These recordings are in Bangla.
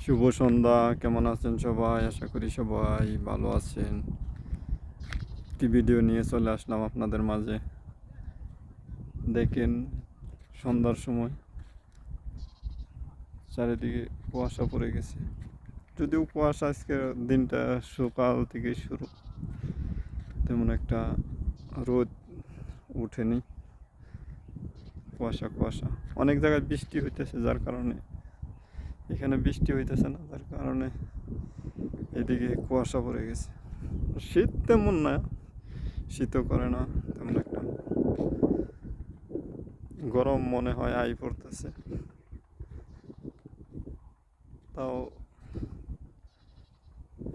শুভ সন্ধ্যা। কেমন আছেন সবাই? আশা করি সবাই ভালো আছেন। একটি ভিডিও নিয়ে চলে আসলাম আপনাদের মাঝে। দেখেন, সন্ধ্যার সময় চারিদিকে কুয়াশা পড়ে গেছে। যদিও কুয়াশা আজকের দিনটা সকাল থেকে শুরু, তেমন একটা রোদ উঠেনি। কুয়াশা কুয়াশা, অনেক জায়গায় বৃষ্টি হইতেছে, যার কারণে এখানে বৃষ্টি হইতেছে না, যার কারণে এদিকে কুয়াশা পড়ে গেছে। শীত তেমন না, শীতও করে না তেমন একটা, গরম মনে হয় আই পড়তেছে। তাও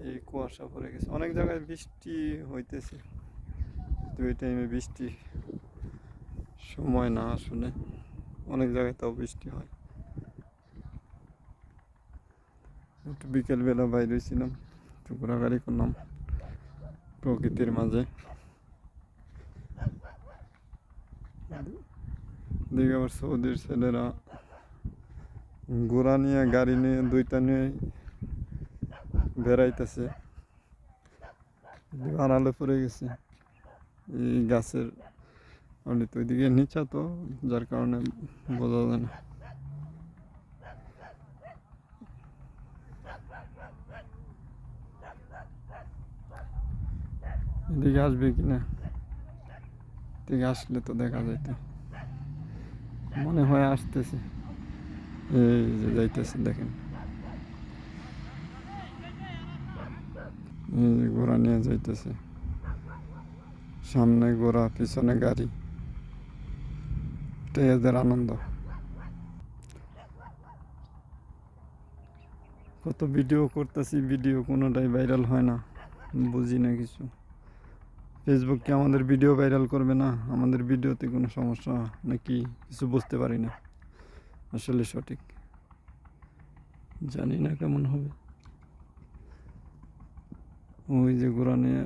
এই কুয়াশা পড়ে গেছে, অনেক জায়গায় বৃষ্টি হইতেছে, তো এই টাইমে বৃষ্টি সময় না, আসলে অনেক জায়গায় তাও বৃষ্টি হয়। একটু বিকেলবেলা বাইরে ছিলাম, একটু ঘোরাঘুরি করলাম প্রকৃতির মাঝে। দেখি আবার সৌদির ছেলেরা ঘোড়া নিয়ে, গাড়ি নিয়ে, দুইটা নিয়ে বেড়াইতেছে। আড়ালে পড়ে গেছে এই গাছের, মানে তো ওইদিকে নিচা, তো যার কারণে বোঝা যায় না। এদিকে আসবে কিনা, এদিকে আসলে তো দেখা যাইত, মনে হয় আসতেছে। এই যে যাইতেছে, দেখেন এই যে ঘোড়া নিয়ে যাইতেছে, সামনে ঘোড়া, পিছনে গাড়ি। এটাই এদের আনন্দ। কত ভিডিও করতেছি, ভিডিও কোনোটাই ভাইরাল হয় না, বুঝি না কিছু। ফেসবুক কি আমাদের ভিডিও ভাইরাল করবে না? আমাদের ভিডিওতে কোনো সমস্যা নাকি, কিছু বুঝতে পারি না আসলে সঠিক, জানি না কেমন হবে। ওই যে ঘোড়া নিয়ে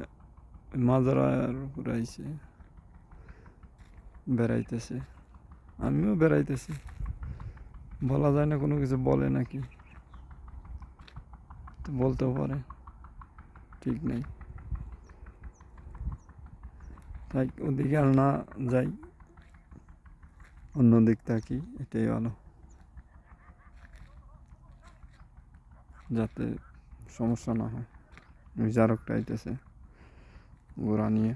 মাজারার উপরে আইছে, বেড়াইতেছে, আমিও বেড়াইতেছি। বলা যায় না, কোনো কিছু বলে নাকি, তো বলতেও পারে, ঠিক নেই। তাই ওদিকে আর না যাই, অন্য দিক থাকি, এটাই ভালো, যাতে সমস্যা না হয়। ওই জারকটা আইতেছে ঘোড়া নিয়ে।